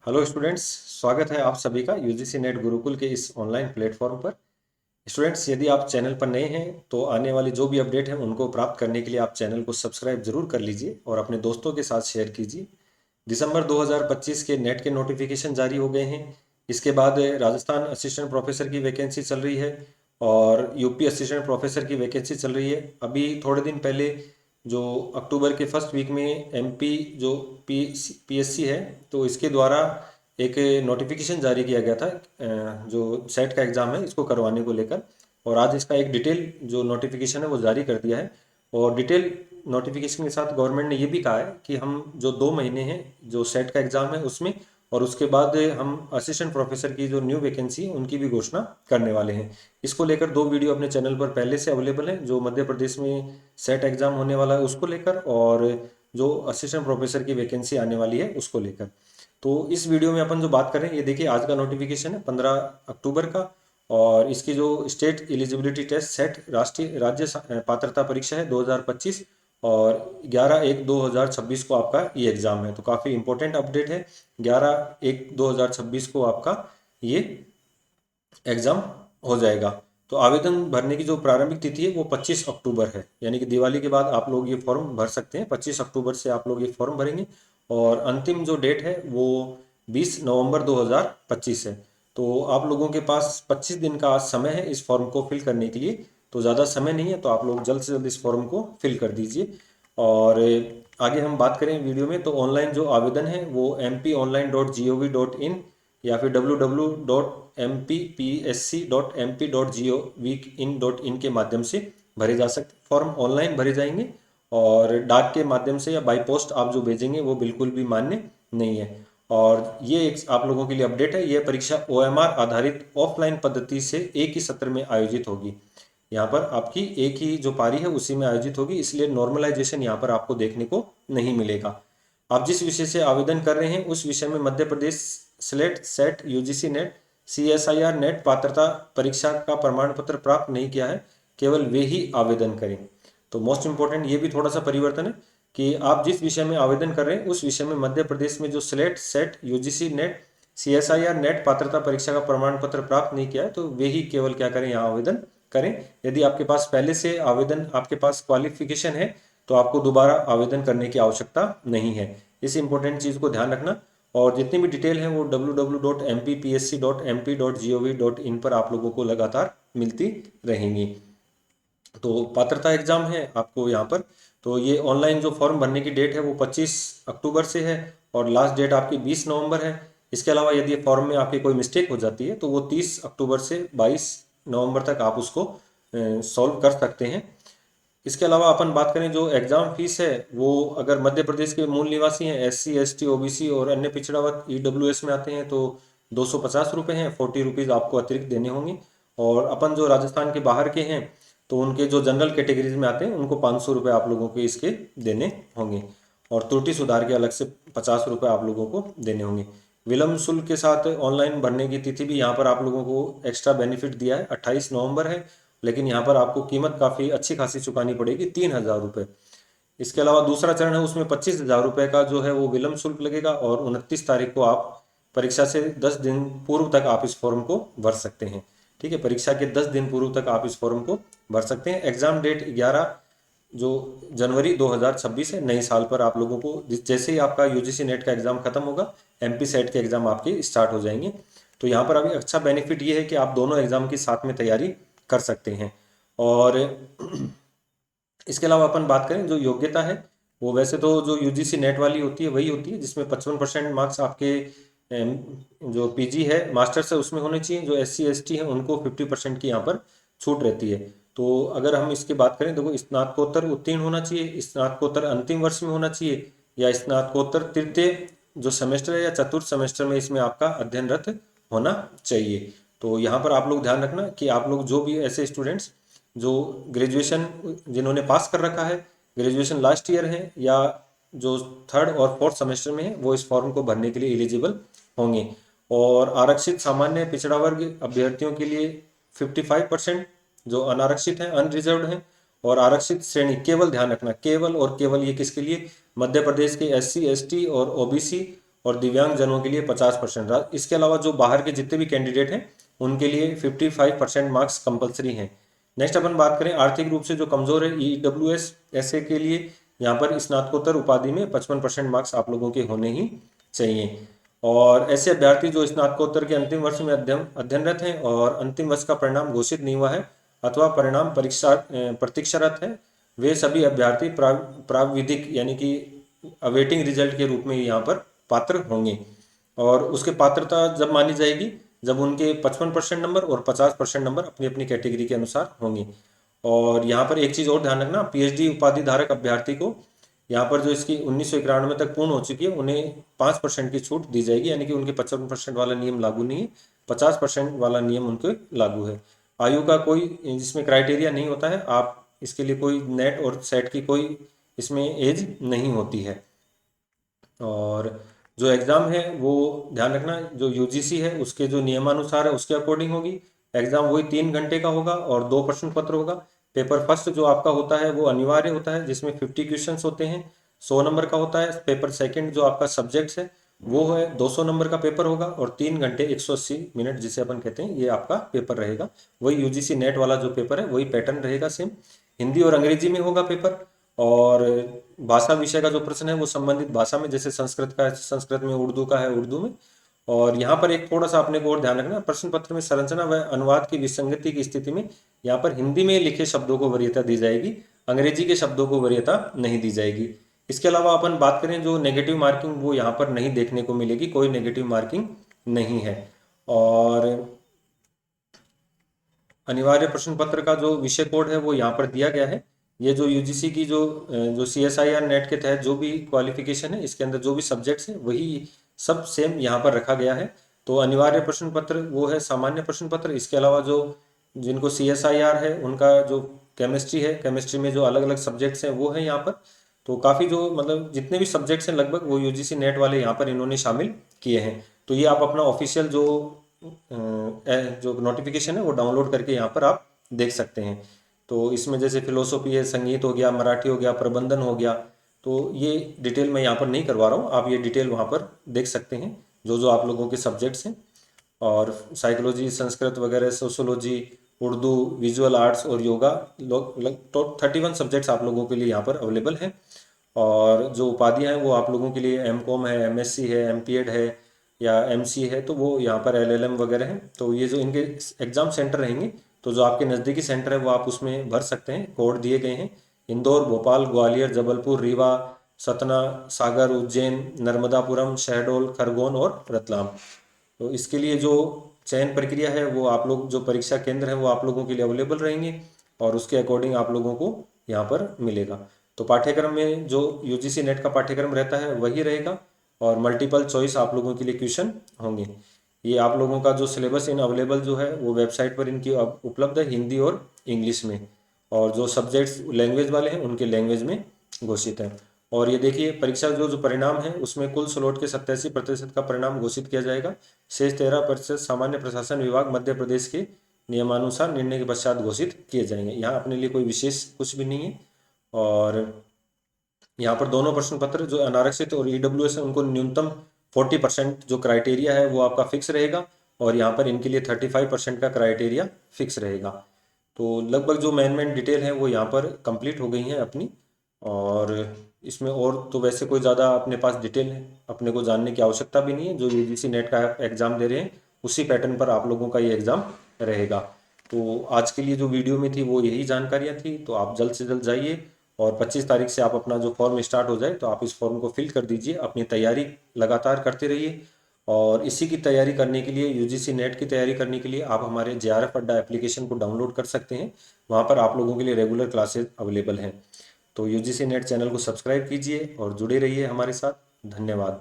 Hello students, स्वागत है आप सभी का यूजीसी नेट गुरुकुल के इस ऑनलाइन प्लेटफॉर्म पर। स्टूडेंट्स, यदि आप चैनल पर नए हैं तो आने वाली जो भी अपडेट है उनको प्राप्त करने के लिए आप चैनल को सब्सक्राइब जरूर कर लीजिए और अपने दोस्तों के साथ शेयर कीजिए। दिसंबर 2025 के नेट के नोटिफिकेशन जारी हो गए हैं। इसके बाद राजस्थान असिस्टेंट प्रोफेसर की वैकेंसी चल रही है और यूपी असिस्टेंट प्रोफेसर की वैकेंसी चल रही है। अभी थोड़े दिन पहले जो अक्टूबर के फर्स्ट वीक में एमपी जो पीएससी है, तो इसके द्वारा एक नोटिफिकेशन जारी किया गया था जो सेट का एग्ज़ाम है इसको करवाने को लेकर। और आज इसका एक डिटेल जो नोटिफिकेशन है वो जारी कर दिया है। और डिटेल नोटिफिकेशन के साथ गवर्नमेंट ने ये भी कहा है कि हम जो 2 महीने हैं जो सेट का एग्ज़ाम है उसमें, और उसके बाद हम असिस्टेंट प्रोफेसर की जो न्यू वैकेंसी है उनकी भी घोषणा करने वाले हैं। इसको लेकर 2 वीडियो अपने चैनल पर पहले से अवेलेबल हैं, जो मध्य प्रदेश में सेट एग्ज़ाम होने वाला है उसको लेकर, और जो असिस्टेंट प्रोफेसर की वैकेंसी आने वाली है उसको लेकर। तो इस वीडियो में अपन जो बात करें, ये देखिए आज का नोटिफिकेशन है 15 अक्टूबर का। और इसकी जो स्टेट एलिजिबिलिटी टेस्ट सेट राष्ट्रीय राज्य पात्रता परीक्षा है 2025, और 11/1/2026 को आपका ये एग्ज़ाम है। तो काफ़ी इंपॉर्टेंट अपडेट है। 11/1/2026 को आपका ये एग्ज़ाम हो जाएगा। तो आवेदन भरने की जो प्रारंभिक तिथि है वो 25 अक्टूबर है, यानी कि दिवाली के बाद आप लोग ये फॉर्म भर सकते हैं। 25 अक्टूबर से आप लोग ये फॉर्म भरेंगे और अंतिम जो डेट है वो 20 नवंबर 2025 है। तो आप लोगों के पास 25 दिन का समय है इस फॉर्म को फिल करने के लिए। तो ज़्यादा समय नहीं है, तो आप लोग जल्द से जल्द इस फॉर्म को फिल कर दीजिए। और आगे हम बात करें वीडियो में, तो ऑनलाइन जो आवेदन है वो mponline.gov.in या फिर www.mpsc.mp.gov.in के माध्यम से भरे जा सकते हैं। फॉर्म ऑनलाइन भरे जाएंगे और डाक के माध्यम से या बाई पोस्ट आप जो भेजेंगे वो बिल्कुल भी मान्य नहीं है। और ये एक आप लोगों के लिए अपडेट है, यह परीक्षा ओएमआर आधारित ऑफलाइन पद्धति से एक ही सत्र में आयोजित होगी। यहाँ पर आपकी एक ही जो पारी है उसी में आयोजित होगी, इसलिए नॉर्मलाइजेशन यहाँ पर आपको देखने को नहीं मिलेगा। आप जिस विषय से आवेदन कर रहे हैं उस विषय में Madhya Pradesh SLET SET UGC NET CSIR NET पात्रता परीक्षा का प्रमाण पत्र प्राप्त नहीं किया है, केवल वे ही आवेदन करें। तो मोस्ट इंपॉर्टेंट ये भी थोड़ा सा परिवर्तन है कि आप जिस विषय में आवेदन कर रहे हैं उस विषय में मध्य प्रदेश में जो slate SET UGC NET CSIR NET पात्रता परीक्षा का प्रमाण पत्र प्राप्त नहीं किया है, तो वे ही केवल क्या करें, यहाँ आवेदन करें। यदि आपके पास पहले से आवेदन, आपके पास क्वालिफिकेशन है, तो आपको दोबारा आवेदन करने की आवश्यकता नहीं है। इस इंपॉर्टेंट चीज़ को ध्यान रखना। और जितनी भी डिटेल है वो www.mpsc.mp.gov.in पर आप लोगों को लगातार मिलती रहेंगी। तो पात्रता एग्जाम है आपको यहाँ पर। तो ये ऑनलाइन जो फॉर्म भरने की डेट है वो 25 अक्टूबर से है और लास्ट डेट आपकी 20 नवंबर है। इसके अलावा यदि फॉर्म में आपकी कोई मिस्टेक हो जाती है तो वो 30 अक्टूबर से 22 नवंबर तक आप उसको सॉल्व कर सकते हैं। इसके अलावा अपन बात करें जो एग्ज़ाम फीस है, वो अगर मध्य प्रदेश के मूल निवासी हैं, एससी एसटी ओबीसी और अन्य पिछड़ा वर्ग ईडब्ल्यूएस में आते हैं तो 250 रुपये हैं, 40 रुपीज़ आपको अतिरिक्त देने होंगे। और अपन जो राजस्थान के बाहर के हैं तो उनके जो जनरल कैटेगरीज में आते हैं उनको 500 रुपये आप लोगों को इसके देने होंगे। और त्रुटि सुधार के अलग से 50 रुपये आप लोगों को देने होंगे। विलम्ब शुल्क के साथ ऑनलाइन भरने की तिथि भी यहाँ पर आप लोगों को एक्स्ट्रा बेनिफिट दिया है, 28 नवंबर है। लेकिन यहाँ पर आपको कीमत काफ़ी अच्छी खासी चुकानी पड़ेगी, 3000 रुपये। इसके अलावा दूसरा चरण है उसमें 25,000 रुपये का जो है वो विलम्ब शुल्क लगेगा, और 29 तारीख को आप परीक्षा से 10 दिन पूर्व तक आप इस फॉर्म को भर सकते हैं। ठीक है, परीक्षा के 10 दिन पूर्व तक आप इस फॉर्म को भर सकते हैं। एग्जाम डेट 11 जो जनवरी 2026 है, नए साल पर आप लोगों को जैसे ही आपका यूजीसी नेट का एग्ज़ाम खत्म होगा, एमपी सेट के एग्ज़ाम आपके स्टार्ट हो जाएंगे। तो यहाँ पर अभी अच्छा बेनिफिट ये है कि आप दोनों एग्ज़ाम की साथ में तैयारी कर सकते हैं। और इसके अलावा अपन बात करें जो योग्यता है, वो वैसे तो जो यूजीसी नेट वाली होती है वही होती है जिसमें 55% मार्क्स आपके जो पीजी है मास्टर्स है उसमें होने चाहिए। जो एससी एसटी है उनको 50% की यहाँ पर छूट रहती है। तो अगर हम इसकी बात करें, देखो स्नातकोत्तर उत्तीर्ण होना चाहिए, स्नातकोत्तर अंतिम वर्ष में होना चाहिए, या स्नातकोत्तर तृतीय जो सेमेस्टर है या चतुर्थ सेमेस्टर में इसमें आपका अध्ययनरत होना चाहिए। तो यहाँ पर आप लोग ध्यान रखना कि आप लोग जो भी ऐसे स्टूडेंट्स जो ग्रेजुएशन जिन्होंने पास कर रखा है, ग्रेजुएशन लास्ट ईयर है, या जो थर्ड और फोर्थ सेमेस्टर में है, वो इस फॉर्म को भरने के लिए एलिजिबल होंगे। और आरक्षित सामान्य पिछड़ा वर्ग अभ्यर्थियों के लिए 55%, जो अनारक्षित हैं अनरिजर्व्ड हैं, और आरक्षित श्रेणी केवल ध्यान रखना, केवल और केवल ये किसके लिए, मध्य प्रदेश के एससी एसटी और ओबीसी और दिव्यांग जनों के लिए 50%। इसके अलावा जो बाहर के जितने भी कैंडिडेट हैं उनके लिए 55% मार्क्स कंपलसरी हैं। नेक्स्ट अपन बात करें आर्थिक रूप से जो कमज़ोर है EWS ऐसे के लिए यहाँ पर स्नातकोत्तर उपाधि में 55% मार्क्स आप लोगों के होने ही चाहिए। और ऐसे अभ्यर्थी जो स्नातकोत्तर के अंतिम वर्ष में अध्ययनरत हैं और अंतिम वर्ष का परिणाम घोषित नहीं हुआ है अथवा परिणाम प्रतीक्षारत है, वे सभी अभ्यर्थी प्राविधिक यानी कि अवेटिंग रिजल्ट के रूप में यहाँ पर पात्र होंगे। और उसके पात्रता जब मानी जाएगी जब उनके 55% नंबर और 50% नंबर अपनी अपनी कैटेगरी के अनुसार होंगे। और यहाँ पर एक चीज़ और ध्यान रखना, PhD उपाधि धारक अभ्यर्थी को यहाँ पर जो इसकी 1991 तक पूर्ण हो चुकी है उन्हें 5% की छूट दी जाएगी, यानी कि उनके 55% वाला नियम लागू नहीं है, 50% वाला नियम उनके लागू है। आयु का कोई इसमें क्राइटेरिया नहीं होता है, आप इसके लिए कोई नेट और सेट की कोई इसमें एज नहीं होती है। और जो एग्ज़ाम है वो ध्यान रखना, जो UGC है उसके जो नियमानुसार है उसके अकॉर्डिंग होगी। एग्ज़ाम वही 3 घंटे का होगा और 2 प्रश्न पत्र होगा। पेपर फर्स्ट जो आपका होता है वो अनिवार्य होता है, जिसमें 50 क्वेश्चंस होते हैं, 100 नंबर का होता है। पेपर सेकंड जो आपका सब्जेक्ट्स है वो है 200 नंबर का पेपर होगा और 3 घंटे 180 मिनट जिसे अपन कहते हैं ये आपका पेपर रहेगा। वही UGC नेट वाला जो पेपर है वही पैटर्न रहेगा सेम। हिंदी और अंग्रेजी में होगा पेपर। और भाषा विषय का जो प्रश्न है वो संबंधित भाषा में, जैसे संस्कृत का है संस्कृत में, उर्दू का है उर्दू में। और यहाँ पर एक थोड़ा सा आपने को और ध्यान रखना, प्रश्न पत्र में संरचना व अनुवाद की विसंगति की स्थिति में यहाँ पर हिंदी में लिखे शब्दों को वरीयता दी जाएगी, अंग्रेजी के शब्दों को वरीयता नहीं दी जाएगी। इसके अलावा अपन बात करें जो नेगेटिव मार्किंग वो यहाँ पर नहीं देखने को मिलेगी, कोई नेगेटिव मार्किंग नहीं है। और अनिवार्य प्रश्न पत्र का जो विषय कोड है वो यहाँ पर दिया गया है। ये जो UGC की जो CSIR नेट के तहत जो भी क्वालिफिकेशन है इसके अंदर जो भी सब्जेक्ट्स हैं वही सब सेम यहाँ पर रखा गया है। तो अनिवार्य प्रश्न पत्र वो है सामान्य प्रश्न पत्र। इसके अलावा जो जिनको CSIR है उनका जो केमिस्ट्री है, केमिस्ट्री में जो अलग अलग सब्जेक्ट्स हैं वो है यहाँ पर। तो काफ़ी जो मतलब जितने भी सब्जेक्ट्स हैं लगभग वो UGC नेट वाले यहाँ पर इन्होंने शामिल किए हैं। तो ये आप अपना ऑफिशियल जो नोटिफिकेशन है वो डाउनलोड करके यहाँ पर आप देख सकते हैं। तो इसमें जैसे फिलोसॉफी है, संगीत हो गया, मराठी हो गया, प्रबंधन हो गया, तो ये डिटेल मैं यहाँ पर नहीं करवा रहा हूँ, आप ये डिटेल वहाँ पर देख सकते हैं जो जो आप लोगों के सब्जेक्ट्स हैं। और साइकोलॉजी, संस्कृत वगैरह, सोशोलॉजी, उर्दू, विजुअल आर्ट्स और योगा, तो 31 सब्जेक्ट्स आप लोगों के लिए यहाँ पर अवेलेबल हैं। और जो उपाधियाँ हैं वो आप लोगों के लिए MCOM है, MSc है, MPED है या MC है, तो वो यहाँ पर LLM वगैरह हैं। तो ये जो इनके एग्ज़ाम सेंटर रहेंगे, तो जो आपके नज़दीकी सेंटर है वो आप उसमें भर सकते हैं, कोड दिए गए हैं। इंदौर, भोपाल, ग्वालियर, जबलपुर, रीवा, सतना, सागर, उज्जैन, नर्मदापुरम, शहडोल, खरगोन और रतलाम। तो इसके लिए जो चयन प्रक्रिया है वो आप लोग जो परीक्षा केंद्र है वो आप लोगों के लिए अवेलेबल रहेंगे और उसके अकॉर्डिंग आप लोगों को यहाँ पर मिलेगा। तो पाठ्यक्रम में जो UGC नेट का पाठ्यक्रम रहता है वही रहेगा और मल्टीपल चॉइस आप लोगों के लिए क्वेश्चन होंगे। ये आप लोगों का जो सिलेबस इन अवेलेबल जो है वो वेबसाइट पर इनकी उपलब्ध है, हिंदी और इंग्लिश में। और जो सब्जेक्ट्स लैंग्वेज वाले हैं उनके लैंग्वेज में घोषित है। और ये देखिए परीक्षा जो परिणाम है उसमें कुल स्लॉट के 87% का परिणाम घोषित किया जाएगा। शेष 13% सामान्य प्रशासन विभाग मध्य प्रदेश के नियमानुसार निर्णय के पश्चात घोषित किए जाएंगे। यहाँ अपने लिए कोई विशेष कुछ भी नहीं है। और यहाँ पर दोनों प्रश्न पत्र जो अनारक्षित और EWS है उनको न्यूनतम 40% जो क्राइटेरिया है वो आपका फिक्स रहेगा और यहाँ पर इनके लिए 35% का क्राइटेरिया फिक्स रहेगा। तो लगभग जो मेन डिटेल है वो यहाँ पर कंप्लीट हो गई हैं अपनी। और इसमें और तो वैसे कोई ज़्यादा अपने पास डिटेल अपने को जानने की आवश्यकता भी नहीं है। जो UGC नेट का एग्ज़ाम दे रहे हैं उसी पैटर्न पर आप लोगों का ये एग्ज़ाम रहेगा। तो आज के लिए जो वीडियो में थी वो यही जानकारियाँ थी। तो आप जल्द से जल्द जाइए और 25 तारीख से आप अपना जो फॉर्म स्टार्ट हो जाए तो आप इस फॉर्म को फिल कर दीजिए, अपनी तैयारी लगातार करते रहिए। और इसी की तैयारी करने के लिए, UGC नेट की तैयारी करने के लिए आप हमारे JRF अड्डा एप्लीकेशन को डाउनलोड कर सकते हैं। वहाँ पर आप लोगों के लिए रेगुलर क्लासेस अवेलेबल हैं। तो UGC नेट चैनल को सब्सक्राइब कीजिए और जुड़े रहिए हमारे साथ। धन्यवाद।